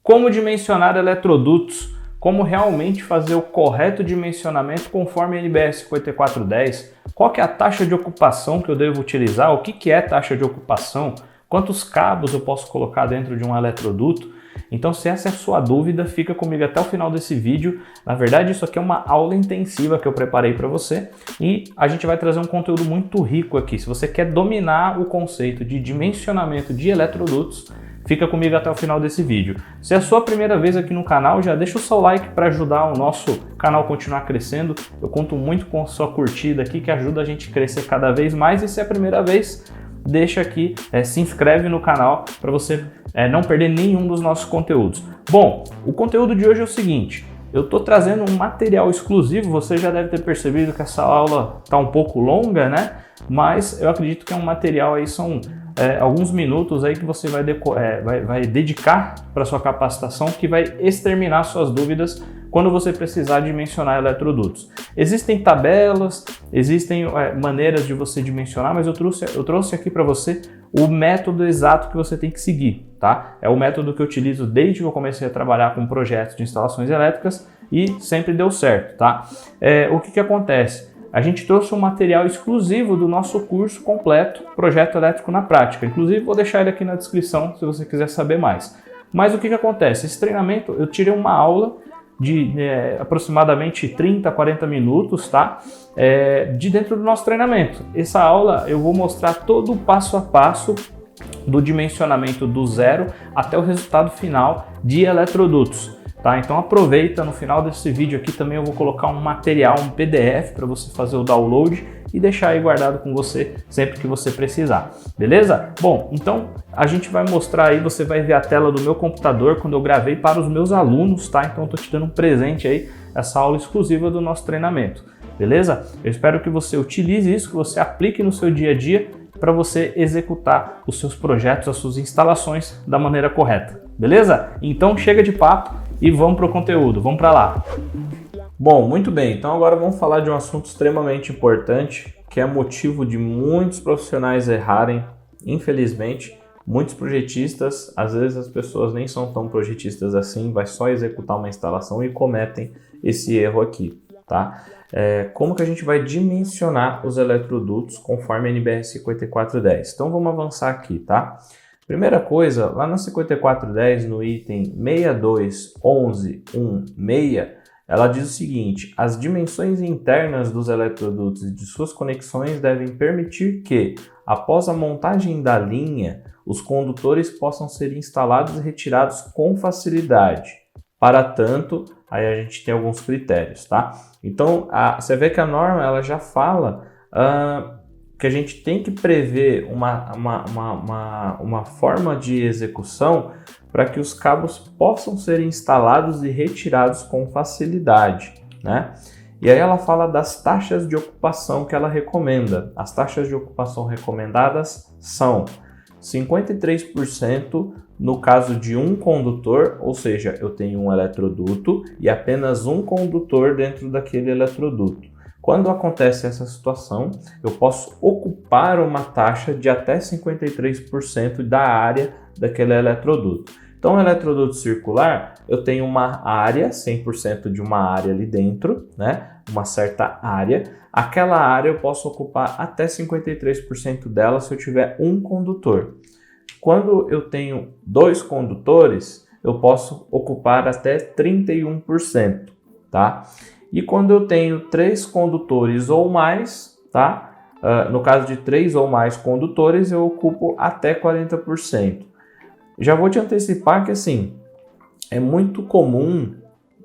como dimensionar eletrodutos, como realmente fazer o correto dimensionamento conforme a NBR 5410, qual que é a taxa de ocupação que eu devo utilizar, o que é taxa de ocupação, quantos cabos eu posso colocar dentro de um eletroduto. Então, se essa é a sua dúvida, fica comigo até o final desse vídeo. Na verdade, isso aqui é uma aula intensiva que eu preparei para você e a gente vai trazer um conteúdo muito rico aqui. Se você quer dominar o conceito de dimensionamento de eletrodutos, fica comigo até o final desse vídeo. Se é a sua primeira vez aqui no canal, já deixa o seu like para ajudar o nosso canal a continuar crescendo. Eu conto muito com a sua curtida aqui, que ajuda a gente a crescer cada vez mais. E se é a primeira vez, deixa aqui, se inscreve no canal para você não perder nenhum dos nossos conteúdos. Bom, o conteúdo de hoje é o seguinte: eu estou trazendo um material exclusivo. Você já deve ter percebido que essa aula está um pouco longa, né? Mas eu acredito que é um material aí, são alguns minutos aí que você vai dedicar para sua capacitação, que vai exterminar suas dúvidas quando você precisar dimensionar eletrodutos. Existem tabelas, existem maneiras de você dimensionar, mas eu trouxe aqui para você o método exato que você tem que seguir, tá? É o método que eu utilizo desde que eu comecei a trabalhar com projetos de instalações elétricas e sempre deu certo, tá? O que acontece? A gente trouxe um material exclusivo do nosso curso completo, Projeto Elétrico na Prática. Inclusive, vou deixar ele aqui na descrição se você quiser saber mais. Mas o que acontece? Esse treinamento, eu tirei uma aula de aproximadamente 30 a 40 minutos, tá? De dentro do nosso treinamento. Essa aula eu vou mostrar todo o passo a passo do dimensionamento do zero até o resultado final de eletrodutos. Tá? Então aproveita, no final desse vídeo aqui também eu vou colocar um material, um PDF para você fazer o download e deixar aí guardado com você sempre que você precisar, beleza? Bom, então a gente vai mostrar aí, você vai ver a tela do meu computador quando eu gravei para os meus alunos, tá? Então eu tô te dando um presente aí, essa aula exclusiva do nosso treinamento, beleza? Eu espero que você utilize isso, que você aplique no seu dia a dia para você executar os seus projetos, as suas instalações da maneira correta, beleza? Então chega de papo e vamos para o conteúdo, vamos para lá. Bom, muito bem, então agora vamos falar de um assunto extremamente importante, que é motivo de muitos profissionais errarem, infelizmente. Muitos projetistas, às vezes as pessoas nem são tão projetistas assim, vai só executar uma instalação e cometem esse erro aqui, tá? Como que a gente vai dimensionar os eletrodutos conforme a NBR 5410? Então vamos avançar aqui, tá? Primeira coisa, lá na 5410, no item 62.11.1.6, ela diz o seguinte: as dimensões internas dos eletrodutos e de suas conexões devem permitir que, após a montagem da linha, os condutores possam ser instalados e retirados com facilidade. Para tanto, aí a gente tem alguns critérios, tá? Então, você vê que a norma ela já fala que a gente tem que prever uma forma de execução para que os cabos possam ser instalados e retirados com facilidade, né? E aí ela fala das taxas de ocupação que ela recomenda. As taxas de ocupação recomendadas são 53% no caso de um condutor, ou seja, eu tenho um eletroduto e apenas um condutor dentro daquele eletroduto. Quando acontece essa situação, eu posso ocupar uma taxa de até 53% da área daquele eletroduto. Então, o eletroduto circular, eu tenho uma área, 100% de uma área ali dentro, né? Uma certa área. Aquela área eu posso ocupar até 53% dela se eu tiver um condutor. Quando eu tenho dois condutores, eu posso ocupar até 31%, tá? E quando eu tenho 3 condutores ou mais, tá? No caso de 3 ou mais condutores, eu ocupo até 40%. Já vou te antecipar que assim, é muito comum,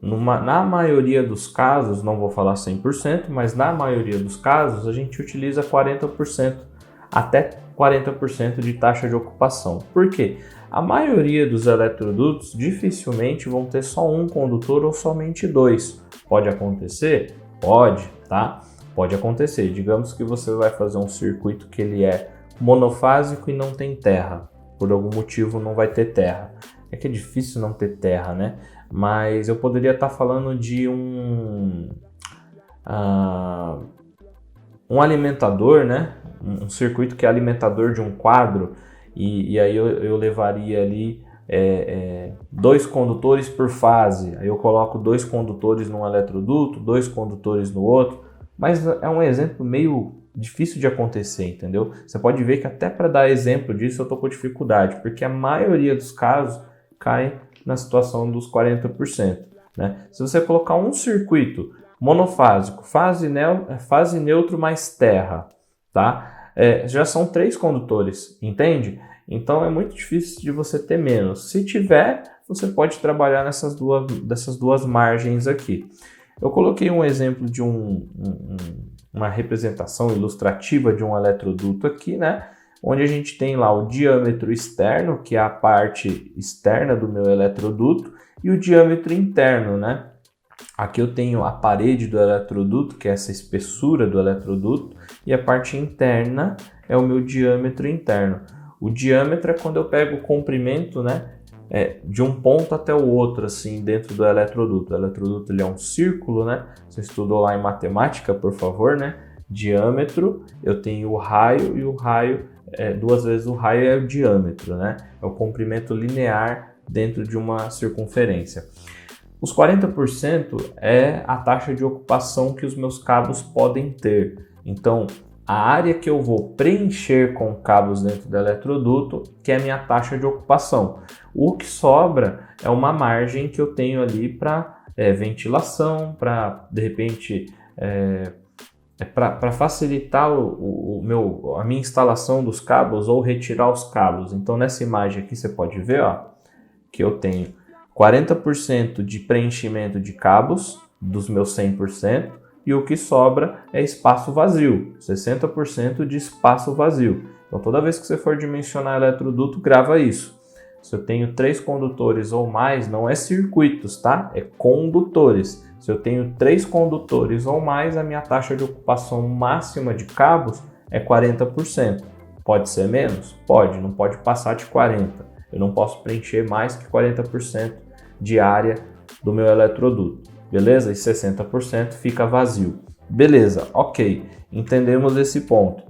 na maioria dos casos, não vou falar 100%, mas na maioria dos casos, a gente utiliza 40%, até 40% de taxa de ocupação. Por quê? A maioria dos eletrodutos dificilmente vão ter só um condutor ou somente 2. Pode acontecer? Pode, tá? Pode acontecer. Digamos que você vai fazer um circuito que ele é monofásico e não tem terra. Por algum motivo não vai ter terra. É que é difícil não ter terra, né? Mas eu poderia estar falando de um alimentador, né? Um circuito que é alimentador de um quadro. E aí eu levaria ali 2 condutores por fase, aí eu coloco 2 condutores num eletroduto, 2 condutores no outro, mas é um exemplo meio difícil de acontecer, entendeu? Você pode ver que até para dar exemplo disso eu estou com dificuldade, porque a maioria dos casos cai na situação dos 40%. Né? Se você colocar um circuito monofásico, fase neutro mais terra, tá? Já são 3 condutores, entende? Então é muito difícil de você ter menos. Se tiver, você pode trabalhar dessas duas margens aqui. Eu coloquei um exemplo de uma representação ilustrativa de um eletroduto aqui, né? Onde a gente tem lá o diâmetro externo, que é a parte externa do meu eletroduto, e o diâmetro interno, né? Aqui eu tenho a parede do eletroduto, que é essa espessura do eletroduto, e a parte interna é o meu diâmetro interno. O diâmetro é quando eu pego o comprimento, né, de um ponto até o outro, assim, dentro do eletroduto. O eletroduto ele é um círculo, né? Você estudou lá em matemática, por favor, né? Diâmetro, eu tenho o raio, e o raio, 2 vezes o raio é o diâmetro, né? É o comprimento linear dentro de uma circunferência. Os 40% é a taxa de ocupação que os meus cabos podem ter. Então, a área que eu vou preencher com cabos dentro do eletroduto, que é a minha taxa de ocupação. O que sobra é uma margem que eu tenho ali para ventilação, para, de repente, para facilitar a minha instalação dos cabos ou retirar os cabos. Então, nessa imagem aqui você pode ver, ó, que eu tenho 40% de preenchimento de cabos dos meus 100%, e o que sobra é espaço vazio, 60% de espaço vazio. Então, toda vez que você for dimensionar eletroduto, grava isso. Se eu tenho 3 condutores ou mais, não é circuitos, tá? É condutores. Se eu tenho 3 condutores ou mais, a minha taxa de ocupação máxima de cabos é 40%. Pode ser menos? Pode, não pode passar de 40%. Eu não posso preencher mais que 40% de área do meu eletroduto. Beleza? E 60% fica vazio. Beleza, ok. Entendemos esse ponto.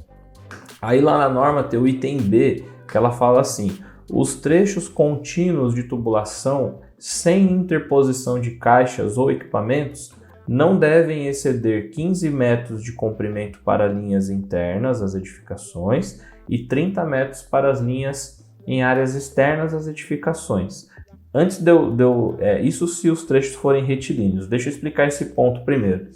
Aí lá na norma tem o item B, que ela fala assim: os trechos contínuos de tubulação sem interposição de caixas ou equipamentos não devem exceder 15 metros de comprimento para linhas internas às edificações e 30 metros para as linhas em áreas externas às edificações. Antes isso se os trechos forem retilíneos. Deixa eu explicar esse ponto primeiro.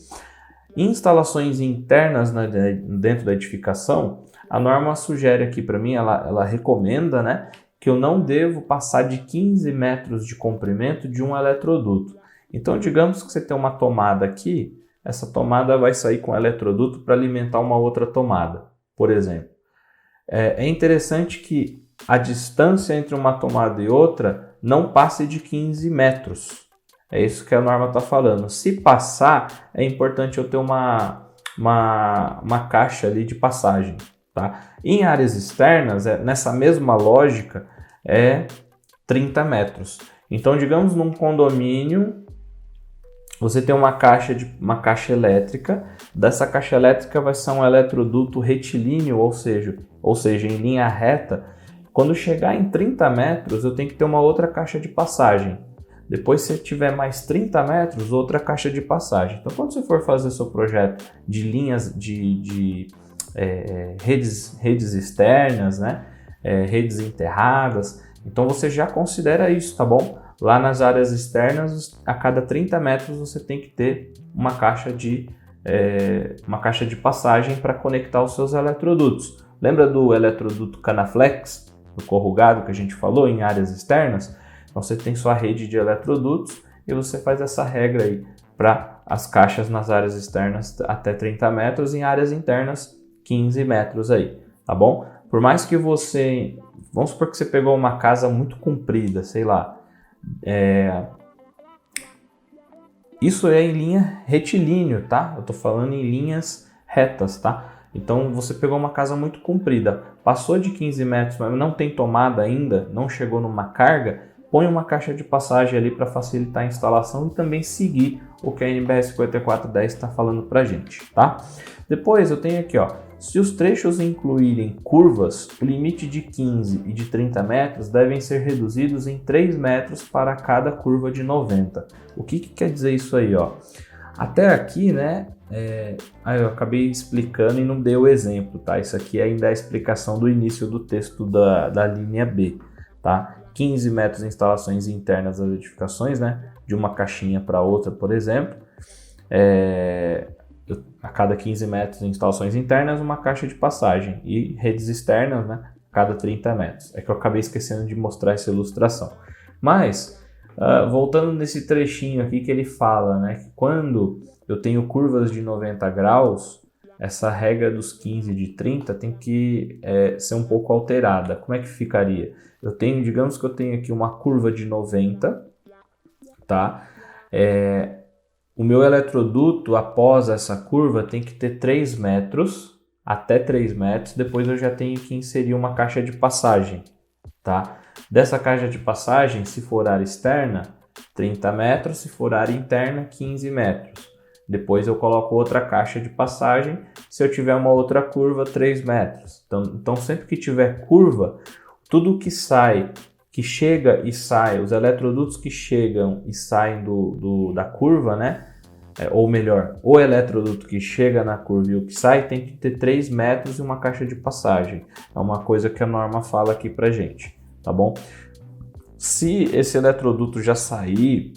Em instalações internas dentro da edificação, a norma sugere aqui para mim, ela recomenda, né, que eu não devo passar de 15 metros de comprimento de um eletroduto. Então, digamos que você tem uma tomada aqui, essa tomada vai sair com o eletroduto para alimentar uma outra tomada, por exemplo. É interessante que a distância entre uma tomada e outra não passe de 15 metros. É isso que a norma está falando. Se passar, é importante eu ter uma caixa ali de passagem. Tá? Em áreas externas, nessa mesma lógica, é 30 metros. Então, digamos num condomínio, você tem uma caixa elétrica. Dessa caixa elétrica vai ser um eletroduto retilíneo, ou seja, em linha reta. Quando chegar em 30 metros, eu tenho que ter uma outra caixa de passagem. Depois, se tiver mais 30 metros, outra caixa de passagem. Então, quando você for fazer seu projeto de linhas de redes externas, né? Redes enterradas, então você já considera isso, tá bom? Lá nas áreas externas, a cada 30 metros você tem que ter uma caixa de passagem para conectar os seus eletrodutos. Lembra do eletroduto Canaflex, do corrugado que a gente falou em áreas externas? Então você tem sua rede de eletrodutos e você faz essa regra aí para as caixas nas áreas externas até 30 metros, em áreas internas 15 metros aí, tá bom? Por mais que vamos supor que você pegou uma casa muito comprida, sei lá, isso é em linha retilíneo, tá? Eu tô falando em linhas retas, tá? Então você pegou uma casa muito comprida, passou de 15 metros, mas não tem tomada ainda, não chegou numa carga, põe uma caixa de passagem ali para facilitar a instalação e também seguir o que a NBR 5410 está falando para a gente, tá? Depois eu tenho aqui, ó, se os trechos incluírem curvas, o limite de 15 e de 30 metros devem ser reduzidos em 3 metros para cada curva de 90. O que quer dizer isso aí, ó? Até aqui, né, eu acabei explicando e não dei o exemplo, tá? Isso aqui ainda é a explicação do início do texto da linha B, tá? 15 metros de instalações internas das edificações, né? De uma caixinha para outra, por exemplo. A cada 15 metros de instalações internas, uma caixa de passagem. E redes externas, né? A cada 30 metros. É que eu acabei esquecendo de mostrar essa ilustração. Mas, voltando nesse trechinho aqui que ele fala, né? Que quando eu tenho curvas de 90 graus, essa regra dos 15 e de 30 tem que ser um pouco alterada. Como é que ficaria? Digamos que eu tenho aqui uma curva de 90, tá? O meu eletroduto, após essa curva, tem que ter 3 metros, até 3 metros, depois eu já tenho que inserir uma caixa de passagem, tá? Dessa caixa de passagem, se for área externa, 30 metros, se for área interna, 15 metros. Depois eu coloco outra caixa de passagem, se eu tiver uma outra curva, 3 metros. Então sempre que tiver curva, tudo que sai, que chega e sai, os eletrodutos que chegam e saem da curva, né? Ou melhor, o eletroduto que chega na curva e o que sai tem que ter 3 metros e uma caixa de passagem. É uma coisa que a norma fala aqui pra gente, tá bom? Se esse eletroduto já sair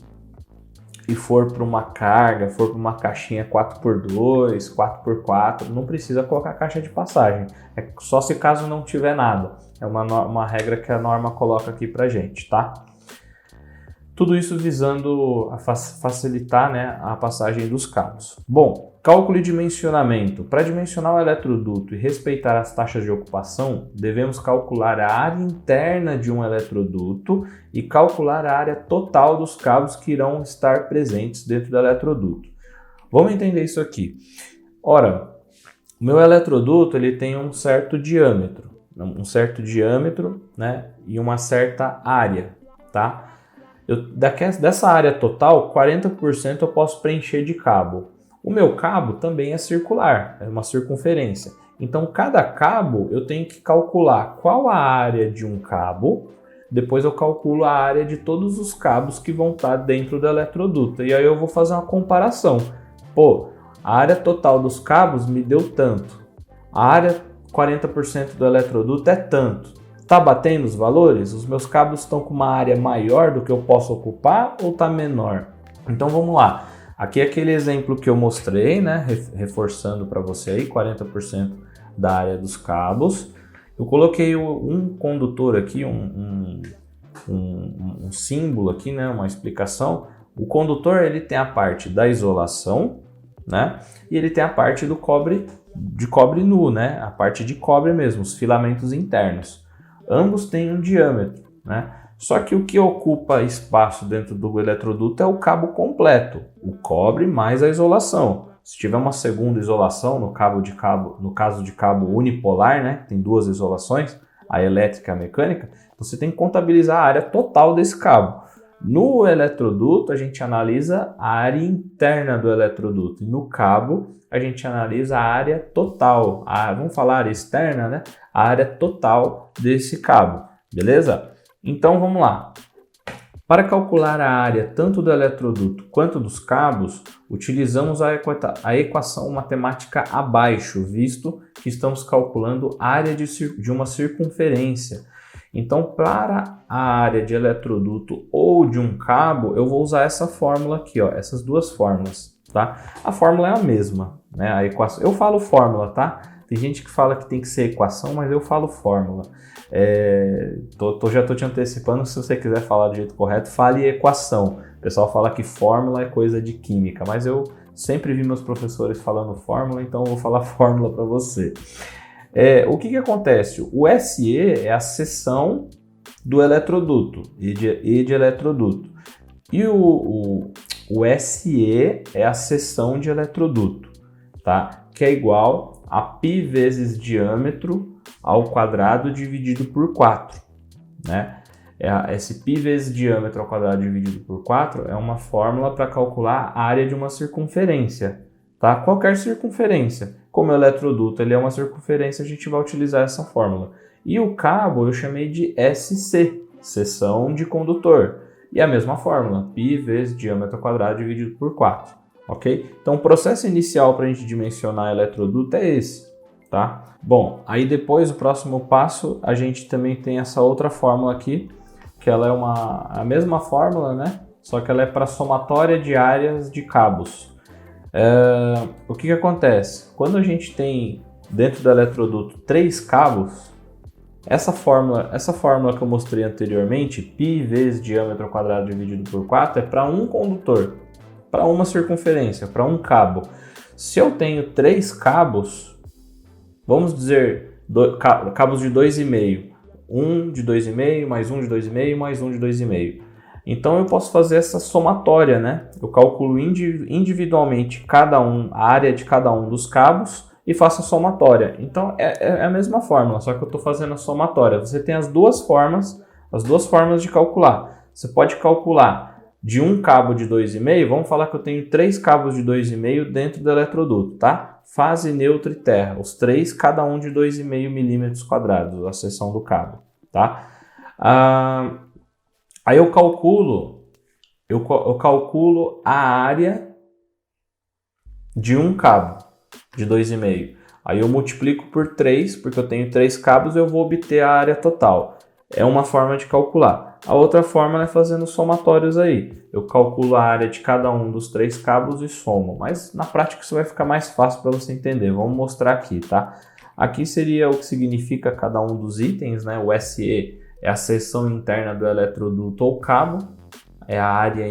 e for para uma carga, for para uma caixinha 4x2, 4x4, não precisa colocar caixa de passagem. É só se caso não tiver nada. É uma regra que a norma coloca aqui pra gente, tá? Tudo isso visando facilitar, né, a passagem dos cabos. Bom, cálculo e dimensionamento. Para dimensionar o eletroduto e respeitar as taxas de ocupação, devemos calcular a área interna de um eletroduto e calcular a área total dos cabos que irão estar presentes dentro do eletroduto. Vamos entender isso aqui. Ora, o meu eletroduto ele tem um certo diâmetro, né, e uma certa área, tá? Dessa área total, 40% eu posso preencher de cabo. O meu cabo também é circular, é uma circunferência. Então, cada cabo eu tenho que calcular qual a área de um cabo, depois eu calculo a área de todos os cabos que vão estar dentro do eletroduto. E aí eu vou fazer uma comparação. Pô, a área total dos cabos me deu tanto. A área 40% do eletroduto é tanto. Tá batendo os valores? Os meus cabos estão com uma área maior do que eu posso ocupar ou tá menor? Então vamos lá. Aqui é aquele exemplo que eu mostrei, né? Reforçando para você aí, 40% da área dos cabos. Eu coloquei um condutor aqui, um símbolo aqui, né? Uma explicação. O condutor ele tem a parte da isolação, né? E ele tem a parte do cobre, de cobre nu, né? A parte de cobre mesmo, os filamentos internos. Ambos têm um diâmetro, né? Só que o que ocupa espaço dentro do eletroduto é o cabo completo, o cobre mais a isolação. Se tiver uma segunda isolação no caso de cabo unipolar, né? Tem duas isolações, a elétrica e a mecânica, você tem que contabilizar a área total desse cabo. No eletroduto, a gente analisa a área interna do eletroduto. E no cabo, a gente analisa a área total. Vamos falar área externa, né? A área total desse cabo. Beleza? Então, vamos lá. Para calcular a área tanto do eletroduto quanto dos cabos, utilizamos a equação matemática abaixo, visto que estamos calculando a área de uma circunferência. Então, para a área de eletroduto ou de um cabo, eu vou usar essa fórmula aqui, ó, essas duas fórmulas, tá? A fórmula é a mesma, né? A equação, eu falo fórmula, tá? Tem gente que fala que tem que ser equação, mas eu falo fórmula. Já tô te antecipando, se você quiser falar do jeito correto, fale equação. O pessoal fala que fórmula é coisa de química, mas eu sempre vi meus professores falando fórmula, então eu vou falar fórmula para você. O que acontece? O SE é a seção do eletroduto e de eletroduto. E o SE é a seção de eletroduto, tá? Que é igual a π vezes diâmetro ao quadrado dividido por 4, né? Esse π vezes diâmetro ao quadrado dividido por 4 é uma fórmula para calcular a área de uma circunferência, tá? Qualquer circunferência. Como o eletroduto ele é uma circunferência, a gente vai utilizar essa fórmula. E o cabo eu chamei de SC, seção de condutor. E a mesma fórmula, π vezes diâmetro ao quadrado dividido por 4, ok? Então o processo inicial para a gente dimensionar eletroduto é esse, tá? Bom, aí depois o próximo passo a gente também tem essa outra fórmula aqui, que ela é a mesma fórmula, né? Só que ela é para somatória de áreas de cabos. O que acontece? Quando a gente tem dentro do eletroduto 3 cabos, essa fórmula que eu mostrei anteriormente, π vezes diâmetro ao quadrado dividido por 4, é para um condutor, para uma circunferência, para um cabo. Se eu tenho 3 cabos, vamos dizer cabos de 2,5, um de 2,5, mais um de 2,5, mais um de 2,5. Então eu posso fazer essa somatória, né? Eu calculo individualmente a área de cada um dos cabos e faço a somatória. Então é a mesma fórmula, só que eu estou fazendo a somatória. Você tem as duas formas de calcular. Você pode calcular de um cabo de 2,5, vamos falar que eu tenho 3 cabos de 2,5 dentro do eletroduto, tá? Fase, neutro e terra, os 3, cada um de 2,5 milímetros quadrados, a seção do cabo, tá? Aí eu calculo a área de um cabo de 2,5. Aí eu multiplico por 3, porque eu tenho 3 cabos, eu vou obter a área total. É uma forma de calcular. A outra forma é fazendo somatórios aí. Eu calculo a área de cada um dos 3 cabos e somo. Mas na prática isso vai ficar mais fácil para você entender. Vamos mostrar aqui, tá? Aqui seria o que significa cada um dos itens, né? O SE é a seção interna do eletroduto ou cabo. É a área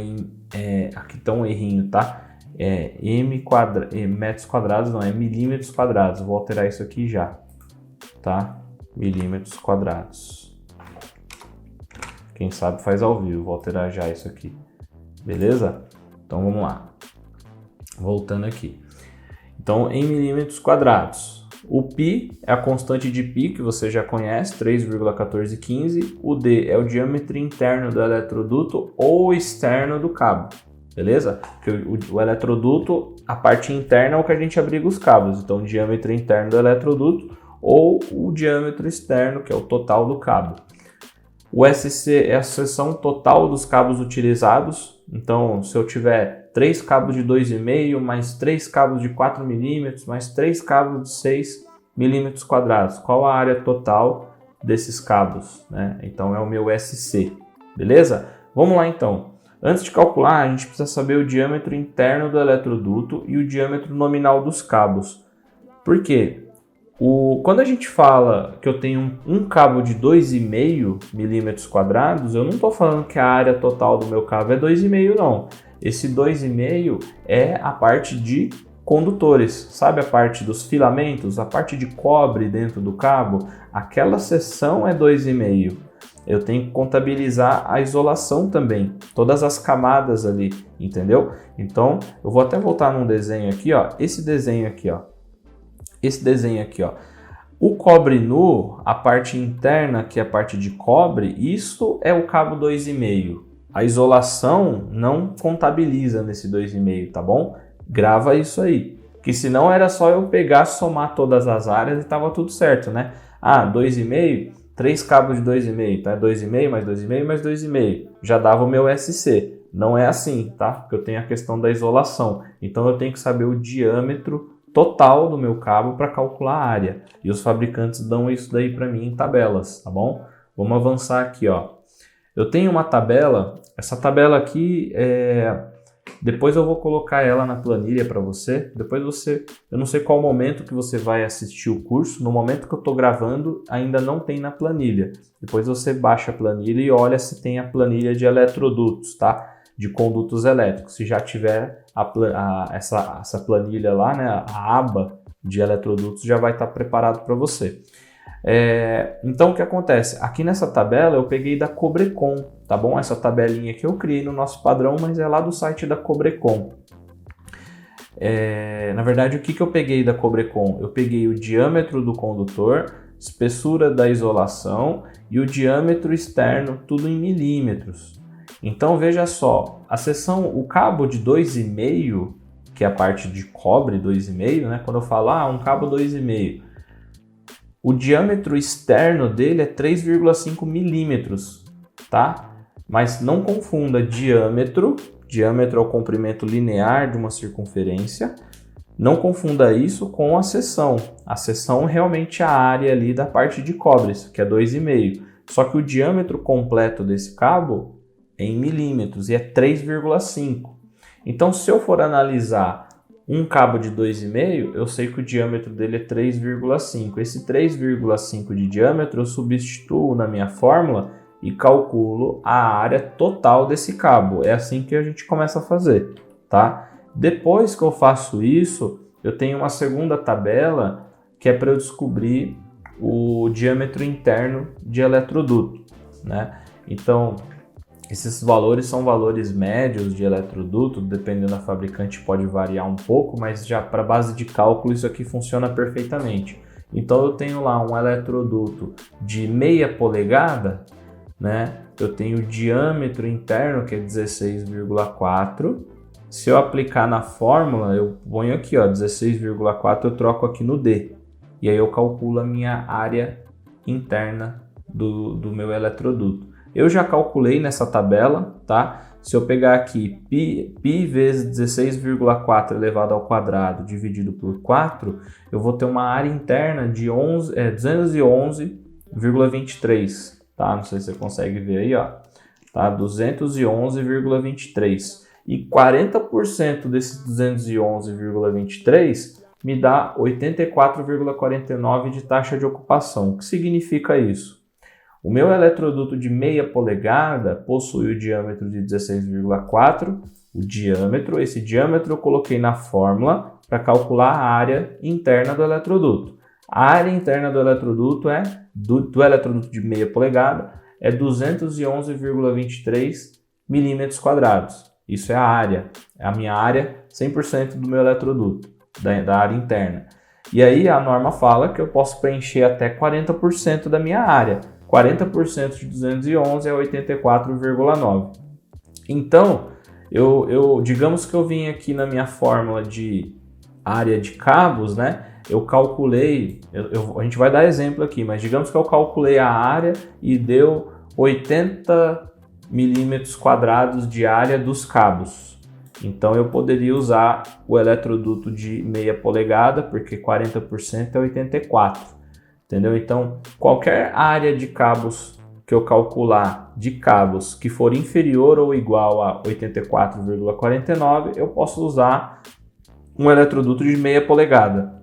aqui está um errinho, tá? Metros quadrados, não, é milímetros quadrados. Vou alterar isso aqui já, tá? Milímetros quadrados. Quem sabe faz ao vivo, vou alterar já isso aqui. Beleza? Então vamos lá. Voltando aqui. Então, em milímetros quadrados. O π é a constante de π, que você já conhece, 3,1415. O d é o diâmetro interno do eletroduto ou externo do cabo. Beleza? Porque o eletroduto, a parte interna é o que a gente abriga os cabos. Então, o diâmetro interno do eletroduto ou o diâmetro externo, que é o total do cabo. O SC é a seção total dos cabos utilizados. Então, se eu tiver 3 cabos de 2,5, mais 3 cabos de 4 milímetros, mais 3 cabos de 6 milímetros quadrados, qual a área total desses cabos, né? Então, é o meu SC. Beleza? Vamos lá, então. Antes de calcular, a gente precisa saber o diâmetro interno do eletroduto e o diâmetro nominal dos cabos. Por quê? Quando a gente fala que eu tenho um cabo de 2,5 milímetros quadrados, eu não estou falando que a área total do meu cabo é 2,5 não. Esse 2,5 é a parte de condutores, sabe a parte dos filamentos, a parte de cobre dentro do cabo? Aquela seção é 2,5. Eu tenho que contabilizar a isolação também, todas as camadas ali, entendeu? Então, eu vou até voltar num desenho aqui, ó. Esse desenho aqui, ó. O cobre nu, a parte interna, que é a parte de cobre, isso é o cabo 2,5. A isolação não contabiliza nesse 2,5, tá bom? Grava isso aí, que senão era só eu pegar, somar todas as áreas e tava tudo certo, né? 2,5, 3 cabos de 2,5, tá? 2,5 mais 2,5 mais 2,5, já dava o meu SC. Não é assim, tá? Porque eu tenho a questão da isolação. Então eu tenho que saber o diâmetro total do meu cabo para calcular a área. E os fabricantes dão isso daí para mim em tabelas, tá bom? Vamos avançar aqui, ó. Eu tenho uma tabela, essa tabela aqui, depois eu vou colocar ela na planilha para você. Eu não sei qual momento que você vai assistir o curso, no momento que eu estou gravando ainda não tem na planilha. Depois você baixa a planilha e olha se tem a planilha de eletrodutos, tá? De condutos elétricos. Se já tiver essa planilha lá, né, a aba de eletrodutos já vai estar preparado para você. Então o que acontece? Aqui nessa tabela eu peguei da Cobrecon, tá bom? Essa tabelinha que eu criei no nosso padrão, mas é lá do site da Cobrecon. Na verdade, o que eu peguei da Cobrecon? Eu peguei o diâmetro do condutor, espessura da isolação e o diâmetro externo, tudo em milímetros. Então veja só, o cabo de 2,5, que é a parte de cobre 2,5, né? Quando eu falo um cabo 2,5, o diâmetro externo dele é 3,5 milímetros, tá? Mas não confunda diâmetro é o comprimento linear de uma circunferência. Não confunda isso com a seção. A seção realmente é a área ali da parte de cobre, que é 2,5. Só que o diâmetro completo desse cabo é em milímetros e é 3,5. Então, se eu for analisar um cabo de 2,5, eu sei que o diâmetro dele é 3,5. Esse 3,5 de diâmetro eu substituo na minha fórmula e calculo a área total desse cabo. É assim que a gente começa a fazer, tá? Depois que eu faço isso, eu tenho uma segunda tabela que é para eu descobrir o diâmetro interno de eletroduto, né? Então, esses valores são valores médios de eletroduto, dependendo da fabricante pode variar um pouco, mas já para base de cálculo isso aqui funciona perfeitamente. Então eu tenho lá um eletroduto de meia polegada, né? Eu tenho o diâmetro interno que é 16,4. Se eu aplicar na fórmula, eu ponho aqui, 16,4, eu troco aqui no D. E aí eu calculo a minha área interna do meu eletroduto. Eu já calculei nessa tabela, tá? Se eu pegar aqui π vezes 16,4 elevado ao quadrado dividido por 4, eu vou ter uma área interna de 211,23, tá? Não sei se você consegue ver aí, tá? 211,23. E 40% desse 211,23 me dá 84,49 de taxa de ocupação. O que significa isso? O meu eletroduto de meia polegada possui o diâmetro de 16,4, esse diâmetro eu coloquei na fórmula para calcular a área interna do eletroduto. A área interna do eletroduto do eletroduto de meia polegada é 211,23 milímetros quadrados. Isso é a área, é a minha área 100% do meu eletroduto, da área interna. E aí a norma fala que eu posso preencher até 40% da minha área. 40% de 211 é 84,9. Então, digamos que eu vim aqui na minha fórmula de área de cabos, né? Eu calculei, a gente vai dar exemplo aqui, mas digamos que eu calculei a área e deu 80 milímetros quadrados de área dos cabos. Então, eu poderia usar o eletroduto de meia polegada, porque 40% é 84. Entendeu? Então, qualquer área de cabos que eu calcular de cabos que for inferior ou igual a 84,49, eu posso usar um eletroduto de meia polegada.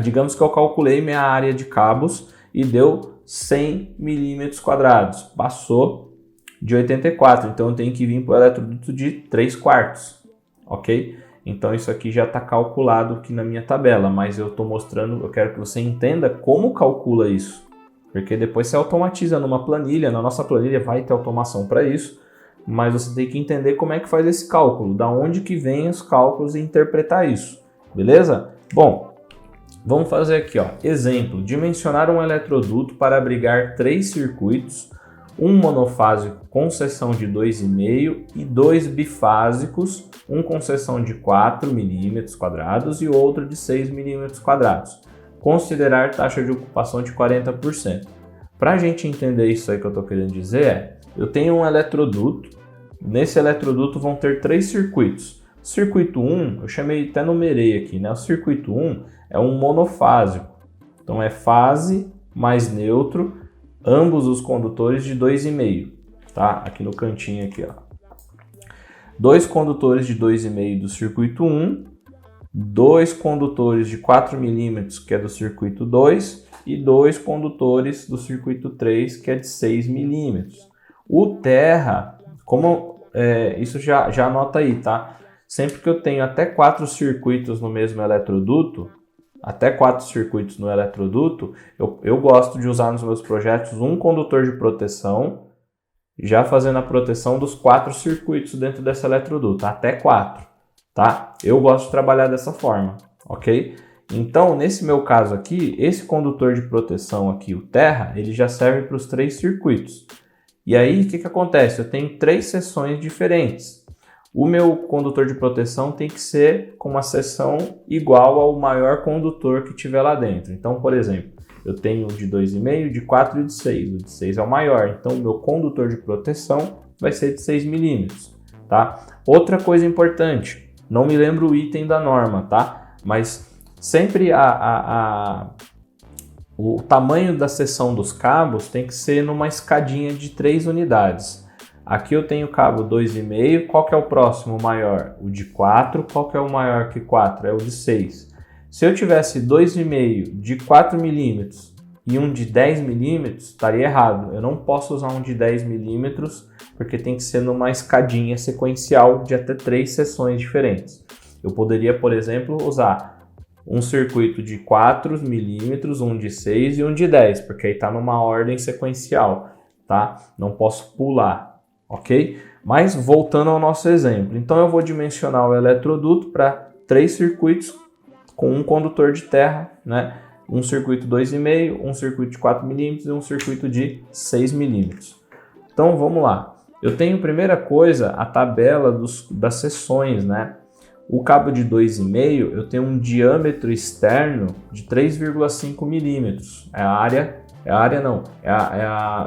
Digamos que eu calculei minha área de cabos e deu 100 milímetros quadrados. Passou de 84, então eu tenho que vir para o eletroduto de 3/4, ok? Então isso aqui já está calculado aqui na minha tabela, mas eu estou mostrando, eu quero que você entenda como calcula isso. Porque depois você automatiza numa planilha, na nossa planilha vai ter automação para isso, mas você tem que entender como é que faz esse cálculo, da onde que vem os cálculos e interpretar isso, beleza? Bom, vamos fazer aqui, exemplo, dimensionar um eletroduto para abrigar 3 circuitos, um monofásico com seção de 2,5 e 2 bifásicos, um com seção de 4 milímetros quadrados e outro de 6 milímetros quadrados. Considerar taxa de ocupação de 40%. Para a gente entender isso aí que eu estou querendo dizer eu tenho um eletroduto, nesse eletroduto vão ter 3 circuitos. Circuito 1, eu até numerei aqui, né? O circuito 1 é um monofásico, então é fase mais neutro, ambos os condutores de 2,5, tá? Aqui no cantinho aqui, 2 condutores de 2,5 do circuito 1, 2 condutores de 4 milímetros, que é do circuito 2, e 2 condutores do circuito 3, que é de 6 milímetros. O terra, isso já anota aí, tá? Sempre que eu tenho até 4 circuitos no mesmo eletroduto, eu gosto de usar nos meus projetos um condutor de proteção, já fazendo a proteção dos 4 circuitos dentro desse eletroduto, até 4, tá? Eu gosto de trabalhar dessa forma, ok? Então, nesse meu caso aqui, esse condutor de proteção aqui, o terra, ele já serve para os 3 circuitos. E aí, o que acontece? Eu tenho 3 seções diferentes. O meu condutor de proteção tem que ser com uma seção igual ao maior condutor que tiver lá dentro. Então, por exemplo, eu tenho um de 2,5, de 4 e de 6. O de 6 é o maior, então o meu condutor de proteção vai ser de 6 milímetros, tá? Outra coisa importante, não me lembro o item da norma, tá? Mas sempre o tamanho da seção dos cabos tem que ser numa escadinha de 3 unidades. Aqui eu tenho cabo 2,5, qual que é o próximo maior? O de 4, qual que é o maior que 4? É o de 6. Se eu tivesse 2,5 de 4 milímetros e um de 10 milímetros, estaria errado. Eu não posso usar um de 10 milímetros porque tem que ser numa escadinha sequencial de até 3 seções diferentes. Eu poderia, por exemplo, usar um circuito de 4 milímetros, um de 6 e um de 10, porque aí está numa ordem sequencial, tá? Não posso pular. Ok? Mas voltando ao nosso exemplo, então eu vou dimensionar o eletroduto para 3 circuitos com um condutor de terra, né? Um circuito 2,5, um circuito de 4 milímetros e um circuito de 6 milímetros. Então vamos lá. Eu tenho, primeira coisa, a tabela das seções, né? O cabo de 2,5 eu tenho um diâmetro externo de 3,5 milímetros. É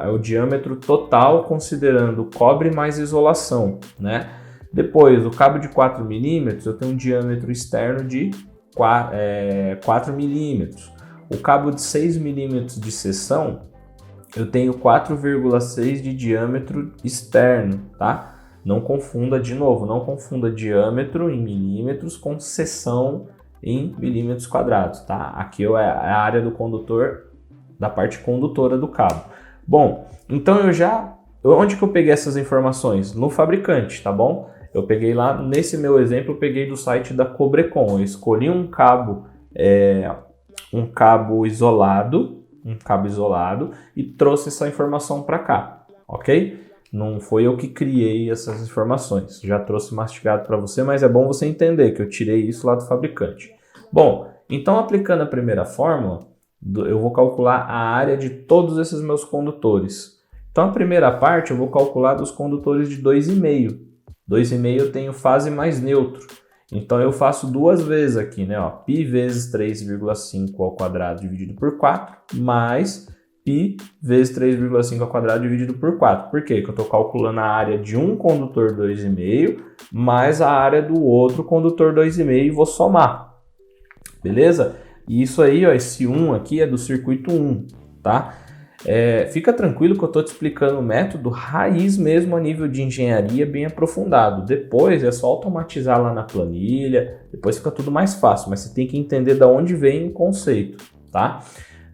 o diâmetro total considerando cobre mais isolação, né? Depois, o cabo de 4 milímetros eu tenho um diâmetro externo de 4 milímetros. O cabo de 6 milímetros de seção eu tenho 4,6 de diâmetro externo, tá? Não confunda de novo, não confunda diâmetro em milímetros com seção em milímetros quadrados, tá? Aqui é a área do condutor, da parte condutora do cabo. Bom, então onde que eu peguei essas informações? No fabricante, tá bom? Eu peguei lá, nesse meu exemplo, eu peguei do site da Cobrecon. Eu escolhi um cabo isolado, e trouxe essa informação para cá, ok? Não foi eu que criei essas informações. Já trouxe mastigado para você, mas é bom você entender que eu tirei isso lá do fabricante. Bom, então aplicando a primeira fórmula, eu vou calcular a área de todos esses meus condutores. Então a primeira parte eu vou calcular dos condutores de 2,5. 2,5 eu tenho fase mais neutro. Então eu faço duas vezes aqui, né? Π vezes 3,5 ao quadrado dividido por 4, mais π vezes 3,5 ao quadrado dividido por 4. Por quê? Porque eu estou calculando a área de um condutor 2,5 mais a área do outro condutor 2,5 e vou somar. Beleza? E isso aí, esse 1 aqui é do circuito 1, tá? Fica tranquilo que eu estou te explicando o método raiz mesmo a nível de engenharia bem aprofundado. Depois é só automatizar lá na planilha, depois fica tudo mais fácil, mas você tem que entender de onde vem o conceito, tá?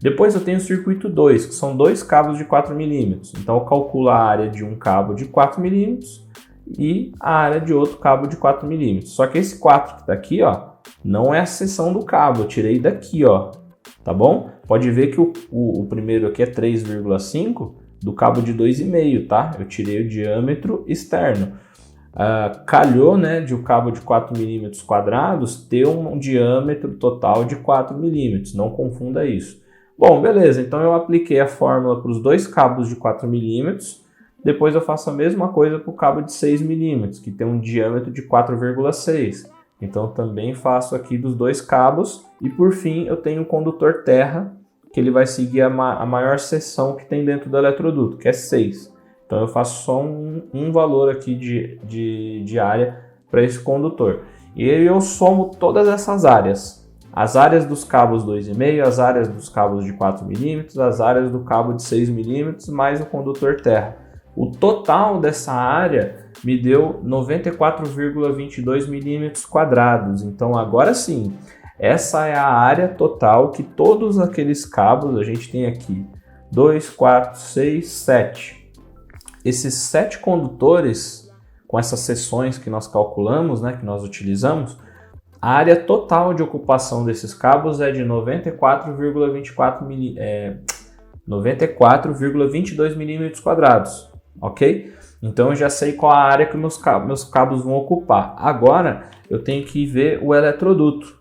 Depois eu tenho o circuito 2, que são 2 cabos de 4 milímetros. Então eu calculo a área de um cabo de 4 milímetros e a área de outro cabo de 4 milímetros. Só que esse 4 que está aqui, não é a seção do cabo, eu tirei daqui, tá bom? Pode ver que o primeiro aqui é 3,5 do cabo de 2,5, tá? Eu tirei o diâmetro externo. Calhou, né, de o cabo de 4 milímetros quadrados ter um diâmetro total de 4 milímetros, não confunda isso. Bom, beleza, então eu apliquei a fórmula para os 2 cabos de 4 milímetros, depois eu faço a mesma coisa para o cabo de 6 milímetros, que tem um diâmetro de 4,6. Então também faço aqui dos 2 cabos e por fim eu tenho o condutor terra, que ele vai seguir a maior seção que tem dentro do eletroduto, que é 6. Então eu faço só um valor aqui de área para esse condutor. E aí eu somo todas essas áreas. As áreas dos cabos 2,5, as áreas dos cabos de 4 milímetros, as áreas do cabo de 6 milímetros, mais o condutor terra. O total dessa área me deu 94,22 milímetros quadrados. Então agora sim, essa é a área total que todos aqueles cabos, a gente tem aqui 2, 4, 6, 7. Esses 7 condutores, com essas seções que nós calculamos, né, que nós utilizamos, a área total de ocupação desses cabos é de 94,22 milímetros quadrados, ok? Então eu já sei qual a área que meus cabos vão ocupar. Agora eu tenho que ver o eletroduto.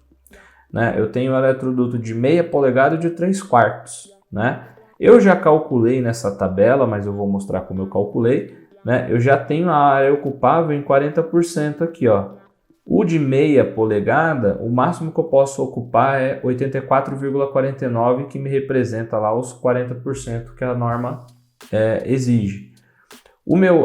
né? Eu tenho um eletroduto de meia polegada e de 3/4, né? Eu já calculei nessa tabela, mas eu vou mostrar como eu calculei, né? Eu já tenho a área ocupável em 40% aqui, ó. O de meia polegada, o máximo que eu posso ocupar é 84,49, que me representa lá os 40% que a norma exige.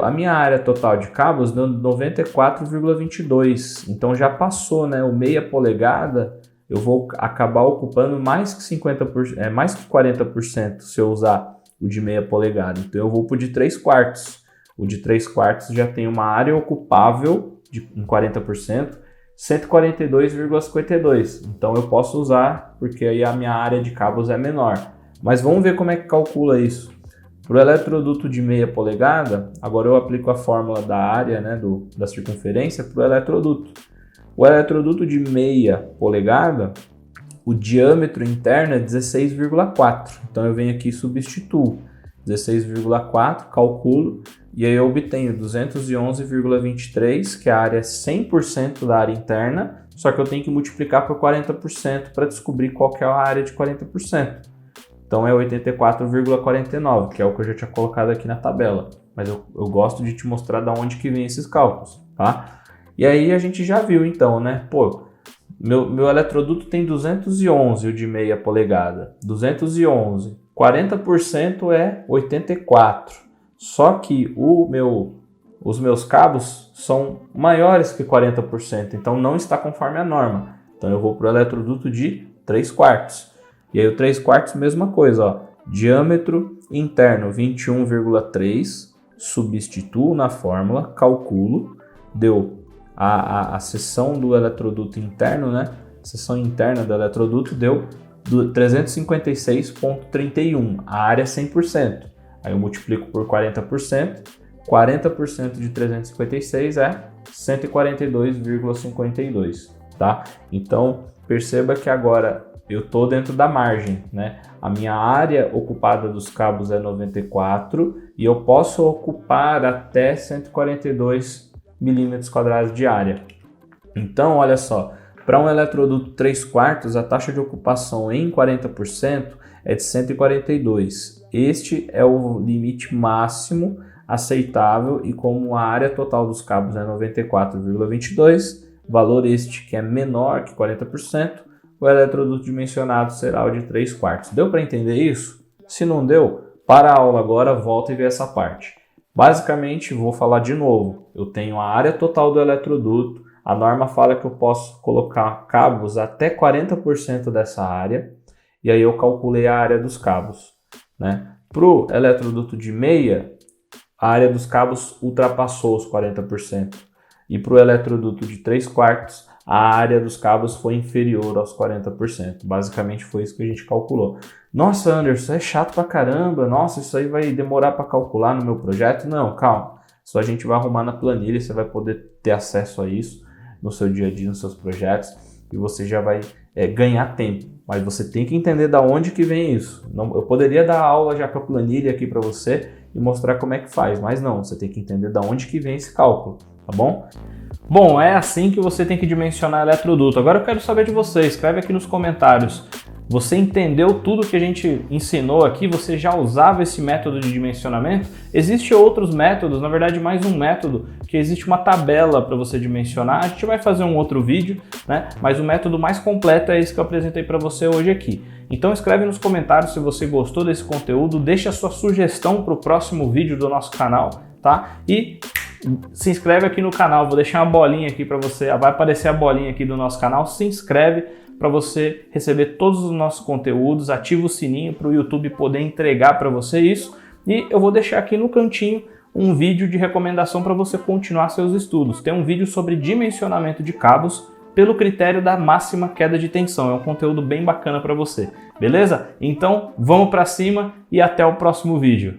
A minha área total de cabos deu 94,22, então já passou, né? O meia polegada eu vou acabar ocupando mais que 50%, mais que 40% se eu usar o de meia polegada. Então eu vou para o de 3/4. O de 3/4 já tem uma área ocupável em 40%, 142,52. Então eu posso usar, porque aí a minha área de cabos é menor. Mas vamos ver como é que calcula isso. Para o eletroduto de meia polegada, agora eu aplico a fórmula da área, né, da circunferência para o eletroduto. O eletroduto de meia polegada, o diâmetro interno é 16,4. Então eu venho aqui e substituo 16,4, calculo, e aí eu obtenho 211,23, que a área é 100% da área interna, só que eu tenho que multiplicar por 40% para descobrir qual que é a área de 40%. Então é 84,49, que é o que eu já tinha colocado aqui na tabela. Mas eu gosto de te mostrar de onde que vem esses cálculos, tá? E aí a gente já viu então, né? Pô, meu eletroduto tem 211, o de meia polegada. 211, 40% é 84. Só que os meus cabos são maiores que 40%, então não está conforme a norma. Então eu vou para o eletroduto de 3/4. E aí o 3/4, mesma coisa, ó. Diâmetro interno 21,3, substituo na fórmula, calculo, deu a seção do eletroduto interno, né? A seção interna do eletroduto deu 356,31, a área é 100%. Aí eu multiplico por 40%, 40% de 356 é 142,52, tá? Então perceba que agora eu estou dentro da margem, né? A minha área ocupada dos cabos é 94 e eu posso ocupar até 142 milímetros quadrados de área. Então, olha só, para um eletroduto 3/4, a taxa de ocupação em 40% é de 142. Este é o limite máximo aceitável e como a área total dos cabos é 94,22, valor este que é menor que 40%, o eletroduto dimensionado será o de 3/4. Deu para entender isso? Se não deu, para a aula agora, volta e vê essa parte. Basicamente, vou falar de novo. Eu tenho a área total do eletroduto. A norma fala que eu posso colocar cabos até 40% dessa área. E aí eu calculei a área dos cabos, né? Para o eletroduto de meia, a área dos cabos ultrapassou os 40%. E para o eletroduto de 3/4, a área dos cabos foi inferior aos 40%. Basicamente foi isso que a gente calculou. Nossa, Anderson, é chato pra caramba. Nossa, isso aí vai demorar para calcular no meu projeto. Não, calma. Só a gente vai arrumar na planilha e você vai poder ter acesso a isso no seu dia a dia, nos seus projetos. E você já vai ganhar tempo. Mas você tem que entender da onde que vem isso. Não, eu poderia dar aula já com a planilha aqui para você e mostrar como é que faz. Mas não, você tem que entender da onde que vem esse cálculo, tá bom? Bom, é assim que você tem que dimensionar eletroduto. Agora eu quero saber de você, escreve aqui nos comentários. Você entendeu tudo que a gente ensinou aqui? Você já usava esse método de dimensionamento? Existem outros métodos, na verdade mais um método, que existe uma tabela para você dimensionar. A gente vai fazer um outro vídeo, né? Mas o método mais completo é esse que eu apresentei para você hoje aqui. Então escreve nos comentários se você gostou desse conteúdo, deixa a sua sugestão para o próximo vídeo do nosso canal, tá? E se inscreve aqui no canal, vou deixar uma bolinha aqui para você, vai aparecer a bolinha aqui do nosso canal, se inscreve para você receber todos os nossos conteúdos, ativa o sininho para o YouTube poder entregar para você isso e eu vou deixar aqui no cantinho um vídeo de recomendação para você continuar seus estudos. Tem um vídeo sobre dimensionamento de cabos pelo critério da máxima queda de tensão, é um conteúdo bem bacana para você, beleza? Então vamos para cima e até o próximo vídeo.